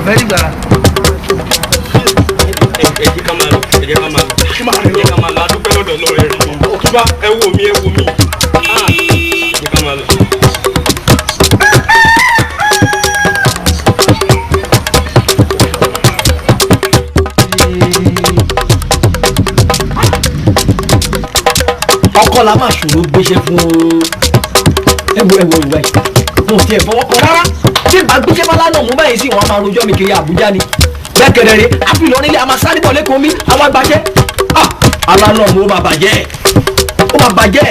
Very good. ọkọ la máa ṣòro gbéṣẹ́ fún ẹwọ ìwà yìí mo ti ẹ̀ fọwọ́ kọ rárá tí ìgbà gbéṣẹ́ bá lánàá mú báyìí sí wọn a máa rojọ́ mi kiri Àbújá ni bẹ́ẹ̀ kẹ̀dẹ̀rẹ̀ àfihàn nílé a máa sáré bọ̀ lẹ́kọ̀ọ́ mi àwọn agbájẹ́ alánà mo máa bàjẹ́ ó máa bàjẹ́.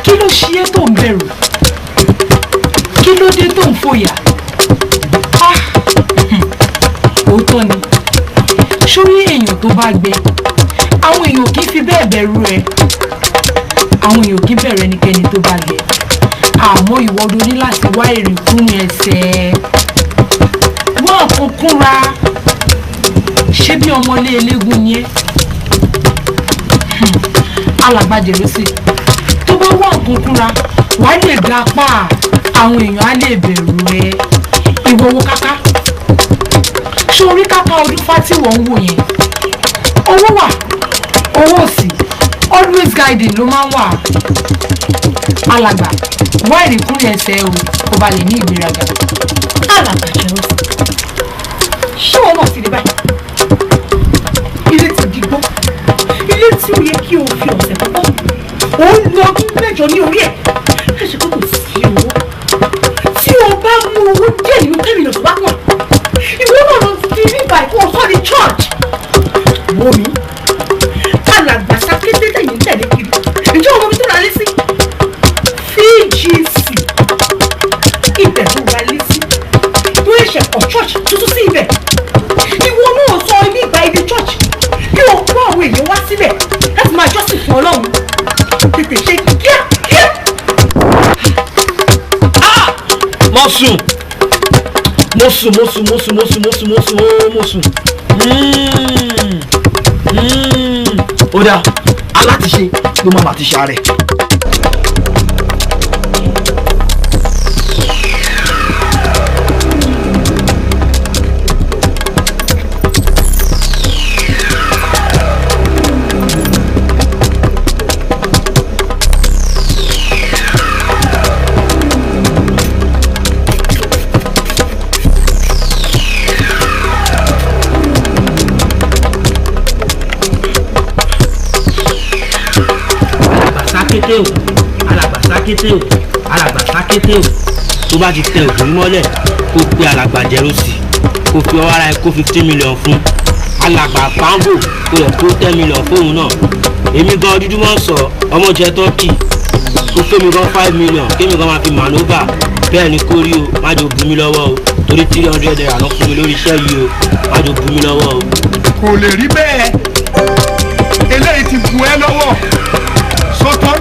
Kí ló ṣe é tó ń bẹ̀rù? Kí ló dé tó ń fòyà? Òótọ́ ni, sórí èèyàn tó bá gbẹ, àwọn èèyàn kì í fi bẹ́ẹ̀ bẹ̀rù ẹ̀. Àwọn èèyàn kì í bẹ̀rù ẹnikẹ́ni tó bá gbẹ. Àmọ́ ìwọ ló ní láti wá èrè fún ẹsẹ̀. Wọ́n kún kúnra. Ṣé bí ọmọlé eléégún ni ẹ́? Alàgbàjẹ́ ló sì. Tó bá wà kúnkúnra wàá lè ga apá àwọn èèyàn á lè bẹ̀rù ẹ ìwọ owó káká ṣé orí káká ọdún fátì wọ́n ń wò yẹn owó wà owó òsì always guiding ló máa ń wà alàgbà wá ìrìnkúrìn ẹsẹ̀ o kò bá lè ní ìgbéraga. Alàgbàjẹ́ ló sì ṣé wọn náà ti rí báyìí ilé ti dìgbò ilé tí ó yẹ kí o fi ọ̀sẹ̀ púpọ̀ ó ń lọ ọdún mẹ́jọ ní orí ẹ̀ láti kó kò sí owó tí o bá mú owó díẹ̀ nínú kẹ́mìnà tó bá pọ̀ ìwé náà lọ fi bíbá ìfún ọ̀sán ní church wọ́mi alàgbà sakete tẹ̀yìn tẹ̀lé kiri ìjọ ọmọ mi tó ra lé sí VGC ibẹ̀ tó ra lé sí tó ẹ̀ṣẹ̀ kọ̀ church tuntun sí ibẹ̀ ìwọ náà sọ ibi ìgbà ibi church kí o kó àwọn èèyàn wá síbẹ̀ láti máa jọ́sìn fún Ọlọ́run mo sùn ó dáa alátiṣe ló máa ti ṣàárẹ̀. alàgbà sákété o tó bá ti tẹ ògùn mọ́lẹ̀ kó pe alàgbà jẹ́rọ́sì kó fi ọwọ́ ara ẹ kó 15 million fún alàgbà pambo kó yẹ kó 10 million fóun náà èmi gan dúdú mọ́ sọ ọmọ jẹ tọ́kì kó kémi gan 5 million kémi gan máa fi manova bẹ́ẹ̀ ni kó rí o má jò bú mi lọ́wọ́ o torí 300 naira lọ fún mi lórí iṣẹ́ yìí o má jò bú mi lọ́wọ́ o. kò lè rí bẹ́ẹ̀ eléyìí ti bu ẹ lọ́wọ́ sọ́tọ́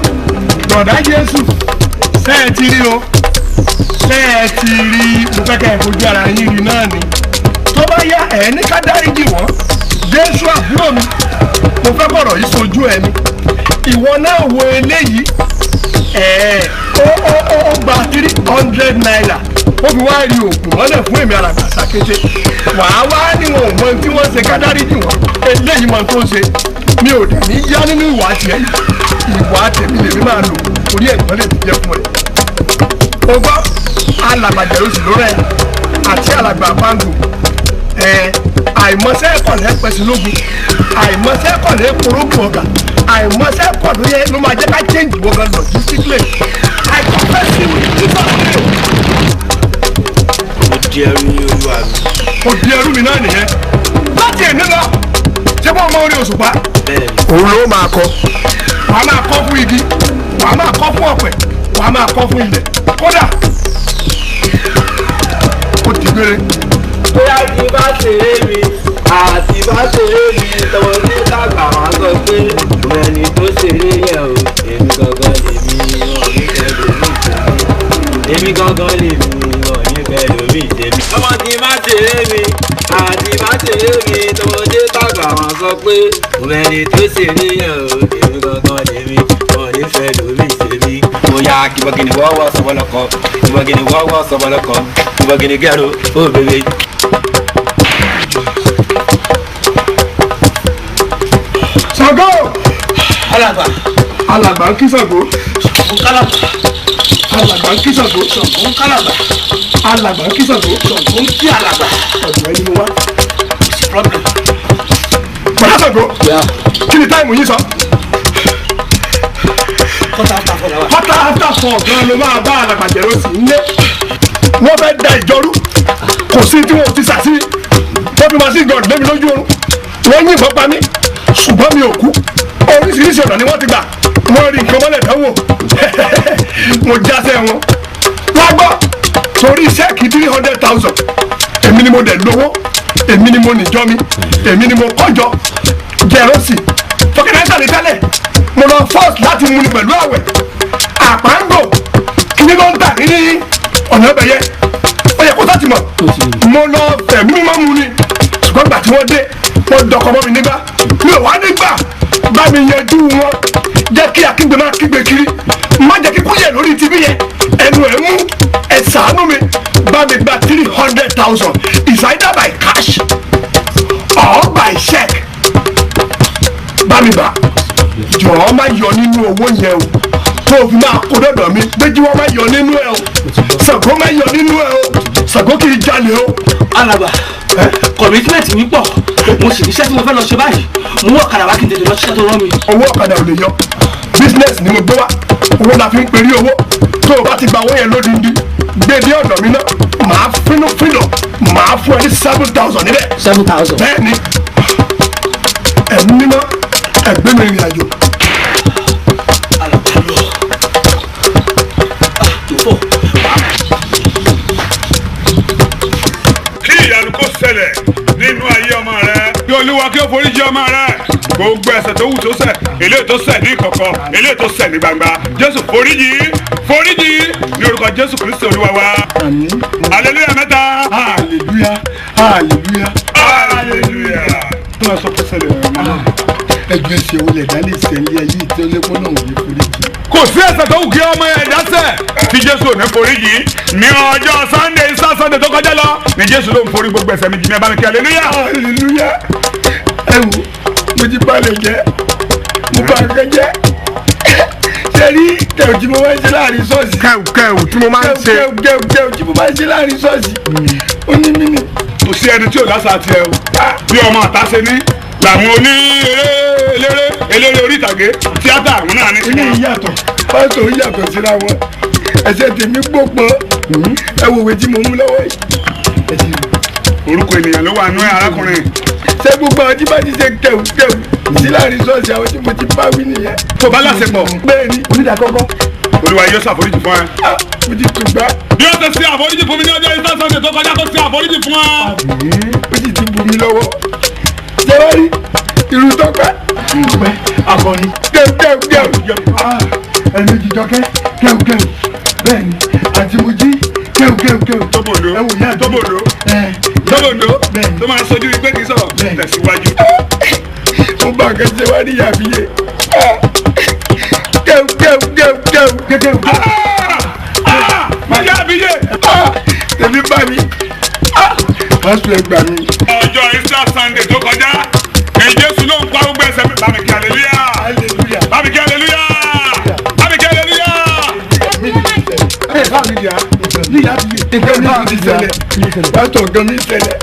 lọ́dá Jésù ṣé ẹ ti rí o ṣé ẹ ti rí mo fẹ́ kẹ́ ẹ fojú ara yín rí náà ni tó bá yá ẹ ní ká dáríjì wọ́n Jésù àbúrò mi mo fẹ́ bọ̀rọ̀ yìí sojú ẹ ni ìwọ náà wo eléyìí ó gba 300 naira ó fi wá rí òògùn mọ́lẹ̀ fún èmi alàgbà sákété wàá wá níwọ̀n ò mọ tí wọ́n ṣe ká dáríjì wọ́n eléyìí mọ tó ṣe mi ò dẹ̀ ní yá nínú ìwà tiẹ̀ ìwà tèmi lèmi máa lò orí ẹ̀gbọ́n lè fi jẹ́ fún ẹ. o gbọ́ alàgbà jẹ̀rọ̀sì ló rẹ̀ àti alàgbà pango àìmọ̀ṣẹ́ ẹ̀kọ́ lẹ́ pẹ̀sì lógun àìmọ̀ṣẹ́ ẹ̀kọ́ lẹ́ porógùn ọ̀gá àìmọ̀ṣẹ́ ẹ̀kọ́ ló yẹ ló máa jẹ́ ká change wọ́gán logistically àìkọ́fẹ́sì nípa ọ̀rẹ́ o. ó di ẹrú ní olúwa mi. ó di ẹrú mi náà nìyẹn láti ẹ̀ nílọ ṣé bọ́ ọmọ orí òṣùpá. òun ló máa kọ wàá máa kọ fún igi wàá máa kọ fún ọ̀pẹ wàá máa kọ fún ilẹ̀ kódà ó ti gbére. bóyá tí bá ṣeré mi àti bá ṣeré mi tọwọ́ sí dàgbà wọn sọ pé ẹni tó ṣeré yẹn o èmi gangan lèmi wọn ní fẹ́ lómi ìtẹ̀mí èmi gangan lèmi wọn ní fẹ́ lómi ìtẹ̀mí. ọmọ tí bá ṣeré mi àti bá ṣeré mi tọwọ́ sí dàgbà wọn sọ pé ẹni tó ṣeré yẹn o èmi gangan lèmi wọn ní fẹ́ lómi ìtẹ̀mí. bóyá kìbọ̀gìnì wọ́wọ́ sọ́bọ̀lọ́kọ kìbọ̀gìnì wọ́wọ́ sọ́bọ̀lọ́kọ kìbọ̀gìnì gẹ́rù ó bèbè. Ṣàngó alàgbà alàgbà ń kí Ṣàngó nkálàgbà alàgbà ń kí Ṣàngó nkálàgbà alàgbà ń kí Ṣàngó nkí alàgbà ọ̀dọ̀ ẹni mo wá. problem. bàbá Ṣàngó kí ni táìmù yín sọ. quarter after 4 hours. quarter after 4 gan ló máa bá alàgbà Jẹ̀rọ̀sì nílé wọ́n fẹ́ da ìjọrú kò sí tí wọ́n ti sàsí wọ́n fi máa sí gọ̀ọ̀dù lémi lójú oorun wọ́n yìnbọn pa mí ṣùgbọ́n mi ò kú oríṣiríṣi ọ̀nà ni wọ́n ti gbà wọ́n rí nǹkan mọ́lẹ̀ dánwò mo jásẹ̀ wọn lágbọ́ torí sẹ́ẹ̀kì 300,000 èmi ni mo dẹ̀ lówó èmi ni mo nìjọ́ mi èmi ni mo kọ́jọ Jẹ̀rọ̀sì fọkànlẹ́sà ní tẹ́lẹ̀ mo lọ fọ́ọ̀sì láti mú ni pẹ̀lú àwẹ̀ àpáńgò kíní ló ń tà ní ọ̀nà ẹ̀bẹ̀yẹ ó yẹ kó sá ti mọ̀ mo lọ fẹ̀mí mímọ́ mu ni ṣùgbọ́n gbà tí wọ́n dé wọ́n dọkọ̀ mọ́ mi nígbà mi ò wá nígbà bá mi yanjú wọn jẹ́ kí akígbe máa kígbe kiri má jẹ́ kí kúyẹ̀ lórí tibí yẹn ẹnu ẹ̀ mú ẹ̀ ṣàánú mi bá mi gba 300,000 is either by cash or by check bá mi gbà jọ̀ọ́ má yọ nínú owó yẹn o tó o fi máa kó dọ̀dọ̀ mi méjì wọ́n má yọ nínú ẹ o Ṣàngó má yọ nínú ẹ o Ṣàngó kì í jalè o. alàgbà commitment mi pọ̀ mo sì níṣẹ́ tí mo fẹ́ lọ ṣe báyìí mo wọ ọ̀kadà wá kí n tètè lọ ṣiṣẹ́ tó rán mi. owó ọ̀kadà ò lè yọ business ni mo gbé wá owó la fi ń perí owó tó o bá ti gba owó yẹn lódindi gbé dé ọ̀dọ̀ mi náà màá fínú fínà màá fún ẹ ní 7,000 níbẹ̀. 7,000. bẹ́ẹ̀ ni ẹ̀mí mímọ́ ẹ̀gbẹ́ mi rìn àjò. alàgbà lọ tó fọ. kí ìyanu kó ṣẹlẹ̀ nínú ayé ọmọ rẹ kí olúwa kí ó foríjì ọmọ rẹ gbogbo ẹ̀ṣẹ̀ tó wù tó ṣẹ̀ eléyìí tó ṣẹ̀ ní ìkọ̀kọ̀ eléyìí tó ṣẹ̀ ní gbangba Jésù foríjì ní orúkọ Jésù Kristi Olúwa wa. hallelujah mẹ́ta. hallelujah. tó máa sọ pé ṣẹlẹ̀ rẹ̀ mọ́. ẹgbẹ́ ṣe olè dálé ìṣẹ̀lẹ̀ ayé ìtẹ́lẹ́kọ́ náà wò ní foríjì. kò sí ẹ̀ṣẹ̀ tó wù kí ọmọ ẹ̀dá ṣẹ̀ tí Jésù ò ní foríjì ní ọjọ́ Sunday tó kọjá lọ ní Jésù ló ń forí gbogbo ẹ̀ṣẹ̀ mi jì ní ẹ bá mi kí hallelujah. ẹ wo mo ti balẹ̀ jẹ́ mo bá nǹkan jẹ́ ṣe rí kẹ̀wù tí mo máa ń ṣe láàrin ṣọ́ọ̀ṣì. kẹ̀wù tí mo máa ń ṣe. kẹ̀wù tí mo máa ń ṣe láàrin ṣọ́ọ̀ṣì ó ní mí nì. kò sí ẹni tí ò lásà tiẹ̀ o bí ọmọ àtà ṣe ní làwọn oní eléré orí ìtàgé tíátà àwọn náà ní. ilé ìyàtọ̀ pásítọ̀ ó yàtọ̀ síra wọn ẹsẹ̀ tèmi gbópọn ẹ wo òwe tí mo mú lọ́wọ́ yìí. orúkọ ènìyàn ló wà nú ẹ arákùnrin. ṣé gbogbo àwọn tí bá ti ṣe kẹ̀wù sí láàrin ṣọ́ọ̀ṣì àwọn tí mo ti bá wí nìyẹn. tó bá láṣepọ̀. bẹ́ẹ̀ni onídàkọ́kọ́. Olúwa yóò ṣàforíjì fún ẹ. mo ti tún gbá. bí ó ti ṣe àforíjì fún mi ní ọjọ́ Easter Sunday tó kọjá tó ṣe àforíjì fún ẹ. ó sì ti bu mi lọ́wọ́. ṣé wàá rí irú tọ́pẹ́. akọni. kẹ̀wù. ẹni jìjọkẹ́ kẹ̀wù. bẹ́ẹ̀ni àti mo jí kẹ̀wù. tóbòdó tó máa sojú ìgbé kìí sọ̀rọ̀ tẹ̀síwájú. mo bá nǹkan ṣe wá ní ìyàbíyé kẹ̀wù. Màjá àbíyé. Tèmi bá mi. Pásítọ̀ ẹ gbà mí. Ọjọ́ Easter Sunday tó kọjá ní Jésù ló ń pa gbogbo ẹ̀ṣẹ̀ mi. Bámi kí hallelujah. Bámi kí hallelujah. Bámi kí hallelujah. Ẹ bá mi dìá. Ní ìyá mi. Nǹkan mi ti ṣẹlẹ̀. Pásítọ̀ nǹkan mi ṣẹlẹ̀.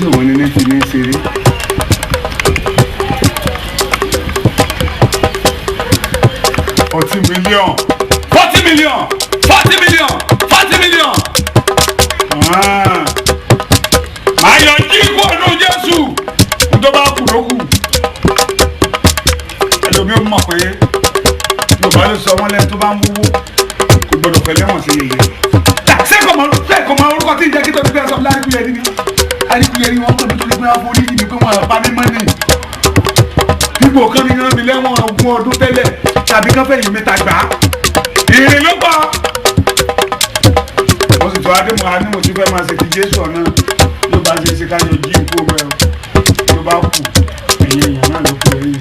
Tí òun ní ti ní ṣeré. $40 million. Màá yọ jí kó ọdún Jésù tó bá kù ló kù. Ẹlòmíì ó mọ̀ pé Yorùbá ló sọ wọ́n lẹ́nu tó bá ń wúwo kò gbọdọ̀ fẹ́ lẹ́wọ̀n sí yẹyẹ. Sẹ́kọ̀ọ́ mọ orúkọ tí ń jẹ́ kí tó ti bẹ́ẹ̀ sọ láríkúyẹ ní. Àríkúyẹ ní wọ́n tó ní torí pé wọ́n forí yìí ni pé wọ́n pa mí mọ́ ni. Ipò kan ní rán mi lẹ́wọ̀n ogún ọdún tẹ́lẹ̀ tàbí kán fẹ̀yìn mi tàgbà. Ìrìn ló pọ̀. Mo sì tọ́ adé mo ní mo ti fẹ́ máa ṣe ti Jésù ọ̀nà ló bá ṣe ṣe ká yọ jí ìkó bẹ́ẹ̀ ló bá kù ẹ̀yìn èèyàn náà ló kù ẹ̀yìn.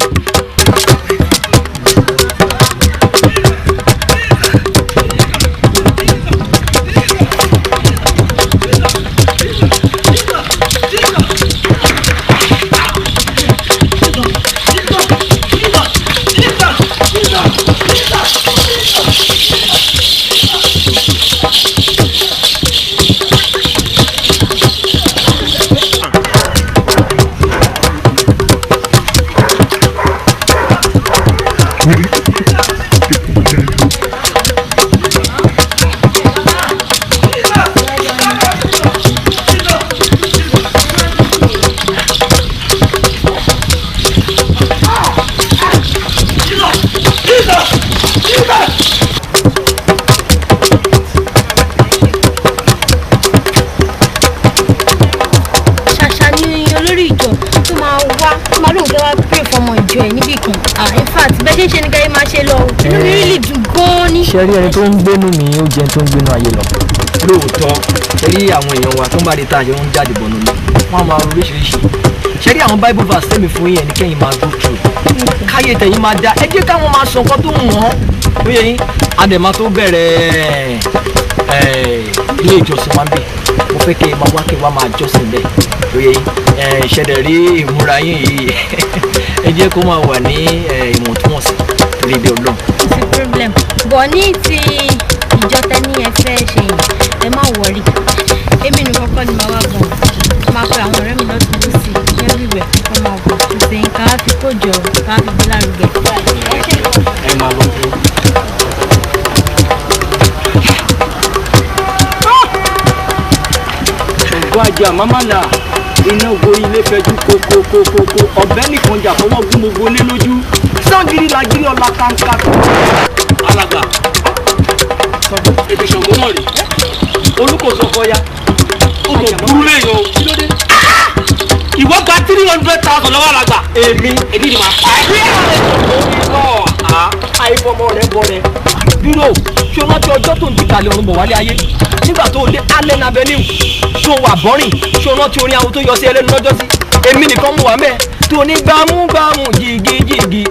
in fact bẹ́ẹ̀ ṣe ń ṣe ni kẹ́yìn máa ṣe lọ inú mi rí lè dùn gan-an ni. ṣe rí ẹni tó ń gbénú mi ó jẹ́ tó ń gbénú ayé lọ. lóòótọ́ ṣe rí àwọn èèyàn wa tó ń bá dé tá àjọ ń jáde bọ̀ nínú wọn máa oríṣiríṣi ṣe rí àwọn bible verse tẹ́mi fún yín ẹni kẹ́yìn máa go through káyé tẹ̀yìn máa dá ẹ jẹ́ káwọn máa sọ nǹkan tó wù wọ́n ó yẹ yín adẹ̀má tó bẹ̀rẹ̀ ilé ìjọsìn wa ń bẹ̀ mo fẹ́ kí ẹ máa wá kí ẹ wá máa jọ́sìn bẹ́ẹ̀ ó yẹ yín ṣẹ̀dẹ̀ rí ìmúra yín yìí ẹ jẹ́ kó máa wà ní ìwọ̀ntúnwọ̀nsì torí ibi ọlọ́run. kò sí problem bọ̀ ní ti ìjọ tẹ́ni ẹ fẹ́ ṣe yìí ẹ má wọrí èmi nìkan kọ́ ni màá wá bọ̀ máa pe àwọn ọ̀rẹ́ mi lọ́tún lọ́sì everywhere kó máa bọ̀ ṣùgbọ́n ká fi kójọ ká fi gbé lárugẹ. ẹ máa lọ fún. ṣùgbọ́n ajá màmá là iná ògo ilé fẹjú kókókókókó ọ̀bẹ nìkan jà fọwọ́ gún gbogbo lé lójú sangiri lagiri ọ̀la kàńkà. alàgbà ètò ìṣàngó náà rí olùkóso ọkọya ó mọ burú lẹ́yìn o ìwọ gba 300,000 lọ́wọ́ alàgbà èmi ni màá pa ẹ́. àìfọmọ rẹ bọ rẹ bírò ṣé o rántí ọjọ́ tó ń di kalẹ̀ ọ̀run bọ̀ wálé ayé nígbà tó dé allen avenue ṣó wà bọ́rìn ṣó rántí orin àwọn tó yọ sí ẹlẹ́nu lọ́jọ́ sí èmi nìkan mú wà mẹ́ẹ̀ tó ní gbámúgbámú jìgìjìgì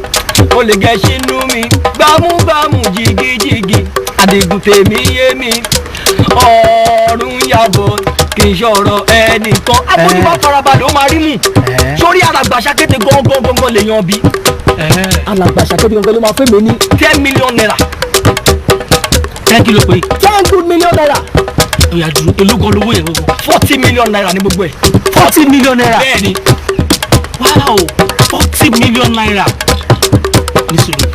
ó lè gẹ̀ sínú mi gbámúgbámú jìgìjìgì àdìgún tèmi yé mi ọ̀run yàbọ̀ kì í ṣọ̀rọ̀ ẹnìkan agbójúbá farabalẹ̀ ó máa rí mú sórí alàgbà sakete gangan lè yan bí alàgbà sakete gangan ló máa fẹ́ mi ní 10 million naira 10 kilo pé 10 good million naira oya dúró elógan lówó yẹn gbogbo 40 million naira ní gbogbo ẹ̀ 40 million naira bẹ́ẹ̀ni wow 40 million naira ní sùúrù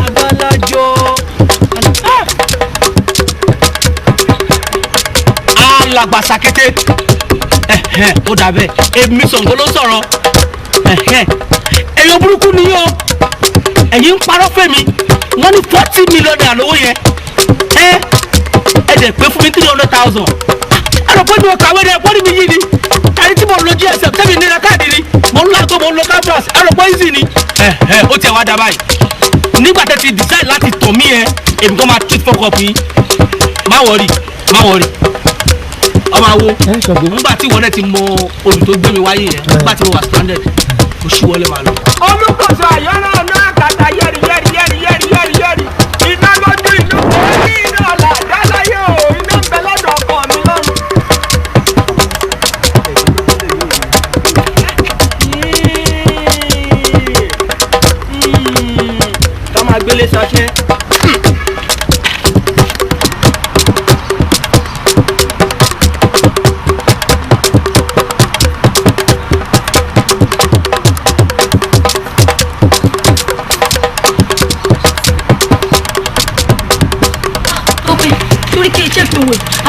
abalajọ alàgbà sakete ó dà bẹ́ẹ̀ èmi Ṣàngó ló sọ̀rọ̀ èèyàn burúkú ni yóò ẹ̀yin ń parọ́ fẹ́mi wọ́n ní 40 million naira lówó yẹn ẹ dẹ̀ pé fún mi 300,000 ẹ̀rọ pé mi ò kàwé rẹ̀ pọ́nì mi yìí ni ẹni tí mo lo GSM tẹ́mi nira káàdì ni mo ń lọ mo ń lo campus ẹ̀rọ pé easy ni ó tiẹ̀ wá dá báyìí nígbà tẹ́ ti decide láti tọ̀ mí èmi kan máa treat fọ́kọ̀ fún yín má wọrí ọmọ àwo nígbà tí wọ́n ti mọ olù tó gbé mi wáyé yẹn nígbà tí mo wà stranded mo ṣí wọlé máa lọ. olùkóso àyọ́nà náà kàtà yẹ́rì iná lójú ìlú ní iná ọ̀la dáláyé o iná ń bẹ lọ́dọ̀ ọkọ mi lọ́rùn. ká máa gbélé ṣaṣẹ́.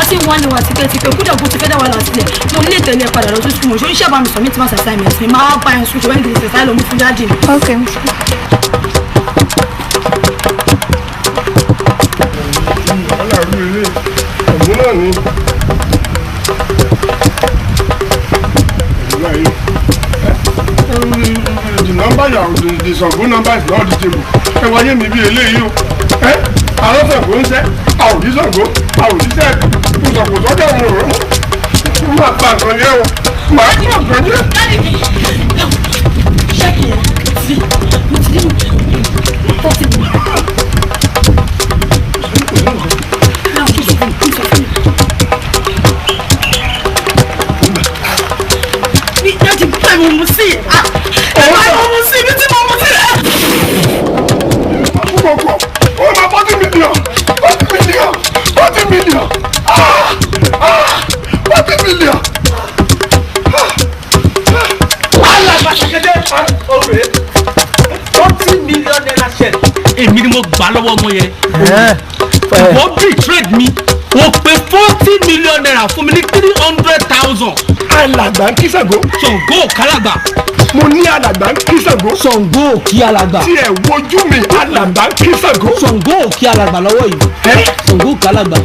àti wọn ni wà tipẹ́tipẹ́ kódà bó ti fẹ́ dá wà lásìlẹ̀ mo nílé tẹ̀lé ẹ padà lọ sí sukùl mo ṣe oníṣẹ́ àbámi submit mass assignment mi máa bá ẹ̀ sùn ṣùgbọ́n ìdílé ṣẹ̀ṣẹ̀ lọ mú fún jáde. ok. ọlọ́run ilé ẹ̀gbọ́n náà ni the number you are the Ṣàngó number is not reachable ẹ wáyé mi bí eléyìí o àwọn Ṣàngó ń ṣe àwòdì Ṣàngó àwòdì sẹ́ẹ̀kì kùsọ̀kù sọ́jà wọn ò rọ́ mo máa pa nǹkan yẹn o máa pa nǹkan yẹn. ṣẹ́kì sí mo ti dé mo ti dé. mi dájú pé mo mú sí mo mú sí ibi tí mo mú sí. Kọ̀kọ̀ ó máa 40 million 40 million alàgbà sakete ọ̀rẹ́ 40 million naira ṣẹ̀ èmi ni mo gbà lọ́wọ́ ọmọ yẹn wọ́n betrayed mi wọ́n pe 40 million naira fún mi ní 300,000. alàgbà ń kí Ṣàngó. Ṣàngó kálàgbà. mo ní alàgbà ń kí Ṣàngó. Ṣàngó kí alàgbà. tí ẹ wojú mi alàgbà ń kí Ṣàngó. Ṣàngó kí alàgbà lọ́wọ́ yìí. Ṣàngó kálàgbà.